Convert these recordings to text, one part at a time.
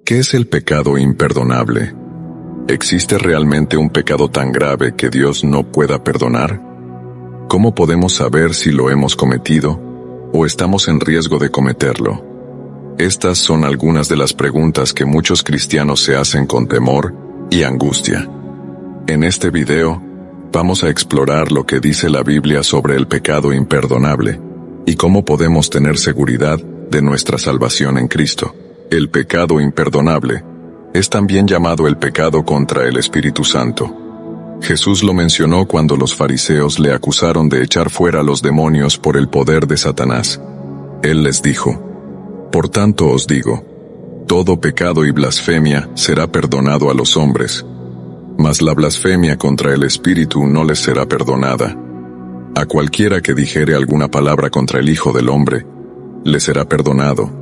¿Qué es el pecado imperdonable? ¿Existe realmente un pecado tan grave que Dios no pueda perdonar? ¿Cómo podemos saber si lo hemos cometido o estamos en riesgo de cometerlo? Estas son algunas de las preguntas que muchos cristianos se hacen con temor y angustia. En este video, vamos a explorar lo que dice la Biblia sobre el pecado imperdonable y cómo podemos tener seguridad de nuestra salvación en Cristo. El pecado imperdonable es también llamado el pecado contra el Espíritu Santo. Jesús lo mencionó cuando los fariseos le acusaron de echar fuera a los demonios por el poder de Satanás. Él les dijo: «Por tanto os digo, todo pecado y blasfemia será perdonado a los hombres, mas la blasfemia contra el Espíritu no les será perdonada. A cualquiera que dijere alguna palabra contra el Hijo del Hombre, le será perdonado,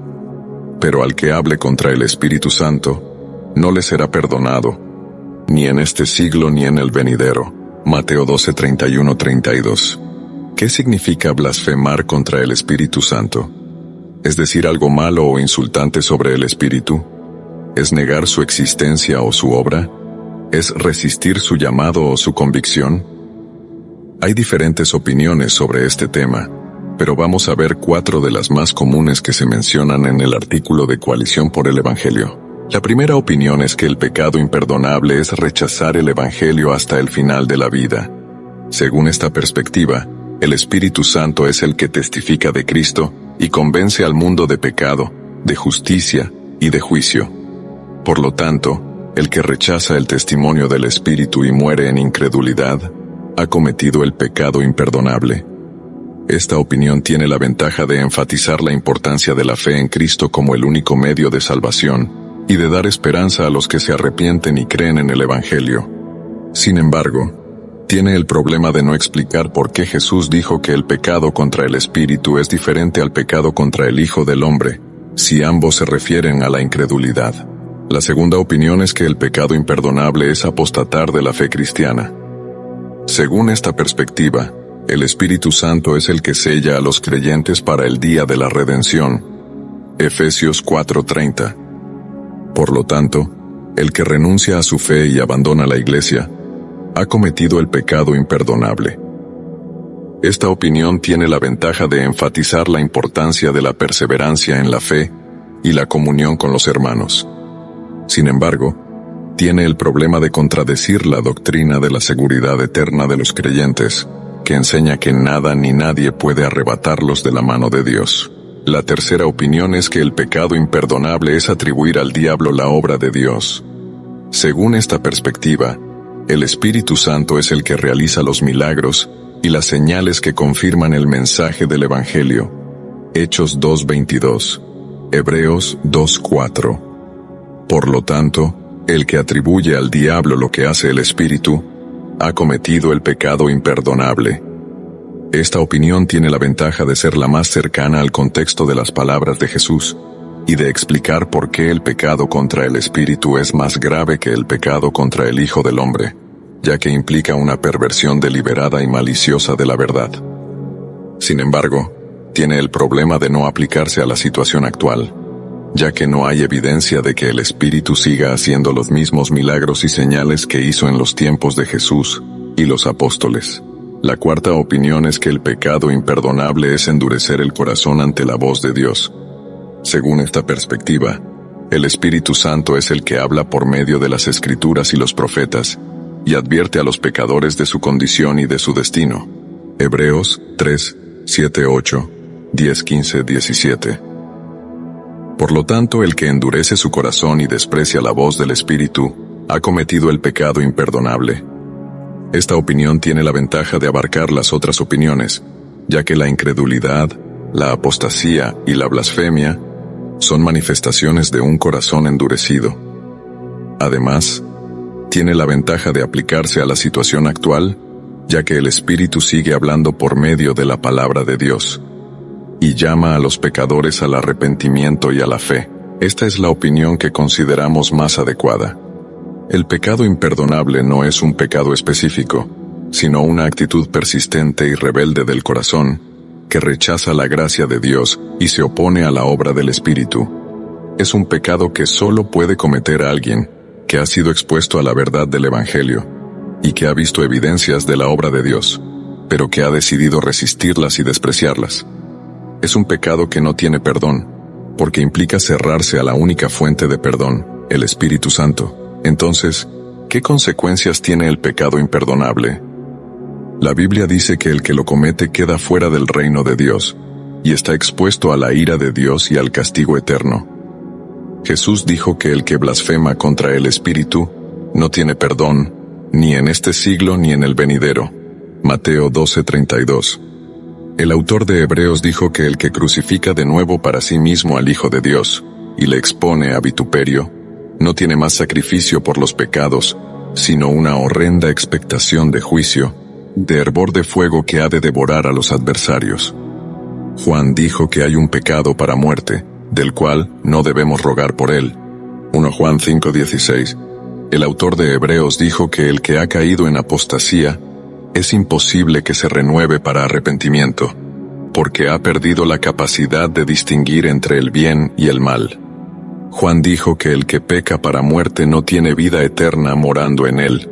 pero al que hable contra el Espíritu Santo, no le será perdonado, ni en este siglo ni en el venidero». Mateo 12, 31-32. ¿Qué significa blasfemar contra el Espíritu Santo? ¿Es decir algo malo o insultante sobre el Espíritu? ¿Es negar su existencia o su obra? ¿Es resistir su llamado o su convicción? Hay diferentes opiniones sobre este tema, pero vamos a ver 4 de las más comunes que se mencionan en el artículo de Coalición por el Evangelio. La primera opinión es que el pecado imperdonable es rechazar el Evangelio hasta el final de la vida. Según esta perspectiva, el Espíritu Santo es el que testifica de Cristo y convence al mundo de pecado, de justicia y de juicio. Por lo tanto, el que rechaza el testimonio del Espíritu y muere en incredulidad, ha cometido el pecado imperdonable. Esta opinión tiene la ventaja de enfatizar la importancia de la fe en Cristo como el único medio de salvación, y de dar esperanza a los que se arrepienten y creen en el Evangelio. Sin embargo, tiene el problema de no explicar por qué Jesús dijo que el pecado contra el Espíritu es diferente al pecado contra el Hijo del Hombre, si ambos se refieren a la incredulidad. La segunda opinión es que el pecado imperdonable es apostatar de la fe cristiana. Según esta perspectiva, el Espíritu Santo es el que sella a los creyentes para el día de la redención. Efesios 4:30. Por lo tanto, el que renuncia a su fe y abandona la iglesia, ha cometido el pecado imperdonable. Esta opinión tiene la ventaja de enfatizar la importancia de la perseverancia en la fe y la comunión con los hermanos. Sin embargo, tiene el problema de contradecir la doctrina de la seguridad eterna de los creyentes, que enseña que nada ni nadie puede arrebatarlos de la mano de Dios. La tercera opinión es que el pecado imperdonable es atribuir al diablo la obra de Dios. Según esta perspectiva, el Espíritu Santo es el que realiza los milagros y las señales que confirman el mensaje del Evangelio. Hechos 2:22. Hebreos 2:4. Por lo tanto, el que atribuye al diablo lo que hace el Espíritu, ha cometido el pecado imperdonable. Esta opinión tiene la ventaja de ser la más cercana al contexto de las palabras de Jesús, y de explicar por qué el pecado contra el Espíritu es más grave que el pecado contra el Hijo del Hombre, ya que implica una perversión deliberada y maliciosa de la verdad. Sin embargo, tiene el problema de no aplicarse a la situación actual, ya que no hay evidencia de que el Espíritu siga haciendo los mismos milagros y señales que hizo en los tiempos de Jesús y los apóstoles. La cuarta opinión es que el pecado imperdonable es endurecer el corazón ante la voz de Dios. Según esta perspectiva, el Espíritu Santo es el que habla por medio de las Escrituras y los profetas, y advierte a los pecadores de su condición y de su destino. Hebreos 3, 7, 8, 10, 15, 17. Por lo tanto, el que endurece su corazón y desprecia la voz del Espíritu, ha cometido el pecado imperdonable. Esta opinión tiene la ventaja de abarcar las otras opiniones, ya que la incredulidad, la apostasía y la blasfemia son manifestaciones de un corazón endurecido. Además, tiene la ventaja de aplicarse a la situación actual, ya que el Espíritu sigue hablando por medio de la palabra de Dios, y llama a los pecadores al arrepentimiento y a la fe. Esta es la opinión que consideramos más adecuada. El pecado imperdonable no es un pecado específico, sino una actitud persistente y rebelde del corazón, que rechaza la gracia de Dios y se opone a la obra del Espíritu. es un pecado que solo puede cometer a alguien que ha sido expuesto a la verdad del Evangelio y que ha visto evidencias de la obra de Dios, pero que ha decidido resistirlas y despreciarlas. Es un pecado que no tiene perdón, porque implica cerrarse a la única fuente de perdón, el Espíritu Santo. Entonces, ¿qué consecuencias tiene el pecado imperdonable? La Biblia dice que el que lo comete queda fuera del reino de Dios, y está expuesto a la ira de Dios y al castigo eterno. Jesús dijo que el que blasfema contra el Espíritu no tiene perdón, ni en este siglo ni en el venidero. Mateo 12:32. El autor de Hebreos dijo que el que crucifica de nuevo para sí mismo al Hijo de Dios, y le expone a vituperio, no tiene más sacrificio por los pecados, sino una horrenda expectación de juicio, de hervor de fuego que ha de devorar a los adversarios. Juan dijo que hay un pecado para muerte, del cual no debemos rogar por él. 1 Juan 5:16. El autor de Hebreos dijo que el que ha caído en apostasía, es imposible que se renueve para arrepentimiento, porque ha perdido la capacidad de distinguir entre el bien y el mal. Juan dijo que el que peca para muerte no tiene vida eterna morando en él,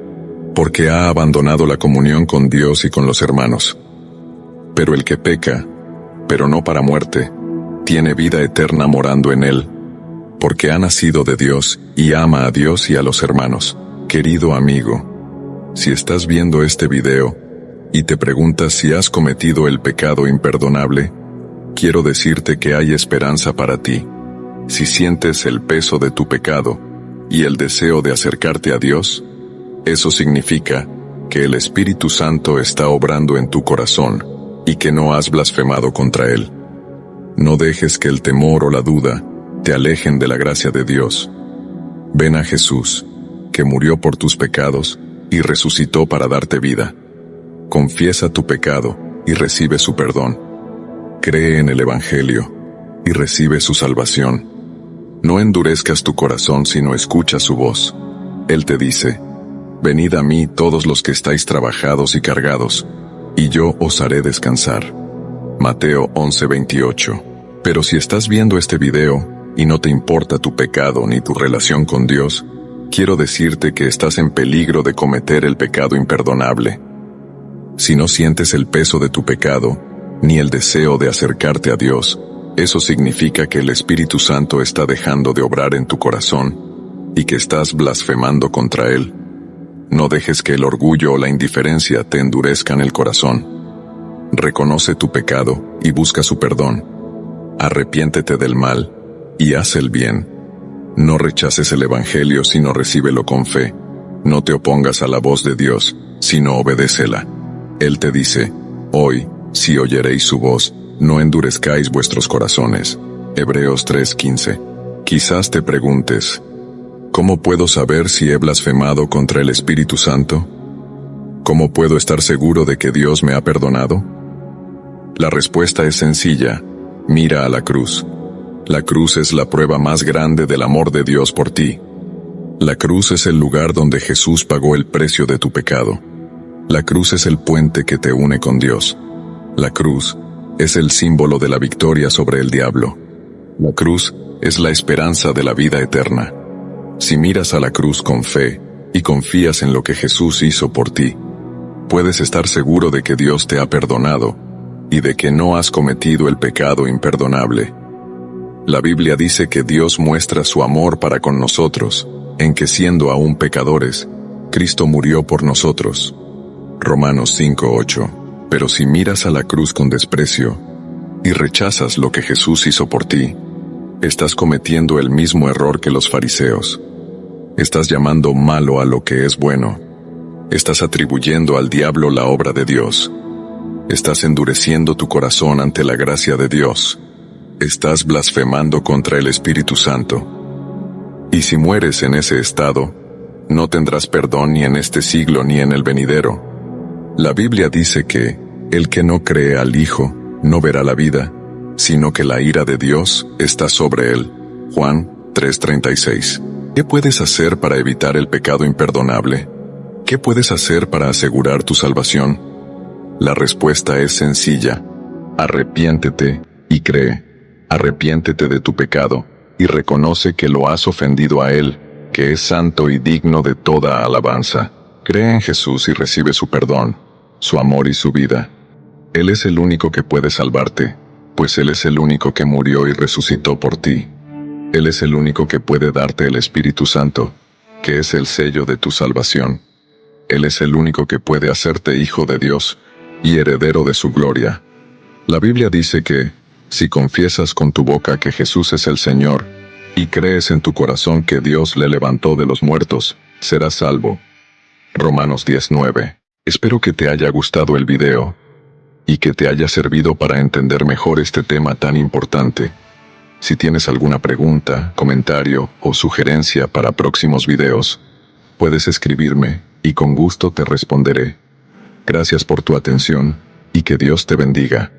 porque ha abandonado la comunión con Dios y con los hermanos. Pero el que peca, pero no para muerte, tiene vida eterna morando en él, porque ha nacido de Dios y ama a Dios y a los hermanos. Querido amigo, si estás viendo este video y te preguntas si has cometido el pecado imperdonable, quiero decirte que hay esperanza para ti. Si sientes el peso de tu pecado y el deseo de acercarte a Dios, eso significa que el Espíritu Santo está obrando en tu corazón y que no has blasfemado contra Él. No dejes que el temor o la duda te alejen de la gracia de Dios. Ven a Jesús, que murió por tus pecados y resucitó para darte vida. Confiesa tu pecado y recibe su perdón. Cree en el Evangelio y recibe su salvación. No endurezcas tu corazón sino escucha su voz. Él te dice: venid a mí todos los que estáis trabajados y cargados, y yo os haré descansar. Mateo 11:28. Pero si estás viendo este video y no te importa tu pecado ni tu relación con Dios, quiero decirte que estás en peligro de cometer el pecado imperdonable. Si no sientes el peso de tu pecado, ni el deseo de acercarte a Dios, eso significa que el Espíritu Santo está dejando de obrar en tu corazón, y que estás blasfemando contra Él. No dejes que el orgullo o la indiferencia te endurezcan el corazón. Reconoce tu pecado y busca su perdón. Arrepiéntete del mal y haz el bien. No rechaces el Evangelio sino recíbelo con fe. No te opongas a la voz de Dios, sino obedécela. Él te dice: hoy, si oyeréis su voz, no endurezcáis vuestros corazones. Hebreos 3:15. Quizás te preguntes: ¿cómo puedo saber si he blasfemado contra el Espíritu Santo? ¿Cómo puedo estar seguro de que Dios me ha perdonado? La respuesta es sencilla: mira a la cruz. La cruz es la prueba más grande del amor de Dios por ti. La cruz es el lugar donde Jesús pagó el precio de tu pecado. La cruz es el puente que te une con Dios. La cruz es el símbolo de la victoria sobre el diablo. La cruz es la esperanza de la vida eterna. Si miras a la cruz con fe y confías en lo que Jesús hizo por ti, puedes estar seguro de que Dios te ha perdonado y de que no has cometido el pecado imperdonable. La Biblia dice que Dios muestra su amor para con nosotros, en que siendo aún pecadores, Cristo murió por nosotros. Romanos 5:8. Pero si miras a la cruz con desprecio y rechazas lo que Jesús hizo por ti, estás cometiendo el mismo error que los fariseos. Estás llamando malo a lo que es bueno. Estás atribuyendo al diablo la obra de Dios. Estás endureciendo tu corazón ante la gracia de Dios. Estás blasfemando contra el Espíritu Santo. Y si mueres en ese estado, no tendrás perdón ni en este siglo ni en el venidero. La Biblia dice que el que no cree al Hijo no verá la vida, sino que la ira de Dios está sobre él. Juan 3:36. ¿Qué puedes hacer para evitar el pecado imperdonable? ¿Qué puedes hacer para asegurar tu salvación? La respuesta es sencilla: arrepiéntete y cree. Arrepiéntete de tu pecado y reconoce que lo has ofendido a Él, que es santo y digno de toda alabanza. Cree en Jesús y recibe su perdón, su amor y su vida. Él es el único que puede salvarte, pues Él es el único que murió y resucitó por ti. Él es el único que puede darte el Espíritu Santo, que es el sello de tu salvación. Él es el único que puede hacerte hijo de Dios y heredero de su gloria. La Biblia dice que, si confiesas con tu boca que Jesús es el Señor, y crees en tu corazón que Dios le levantó de los muertos, serás salvo. Romanos 19. Espero que te haya gustado el video, y que te haya servido para entender mejor este tema tan importante. Si tienes alguna pregunta, comentario o sugerencia para próximos videos, puedes escribirme, y con gusto te responderé. Gracias por tu atención, y que Dios te bendiga.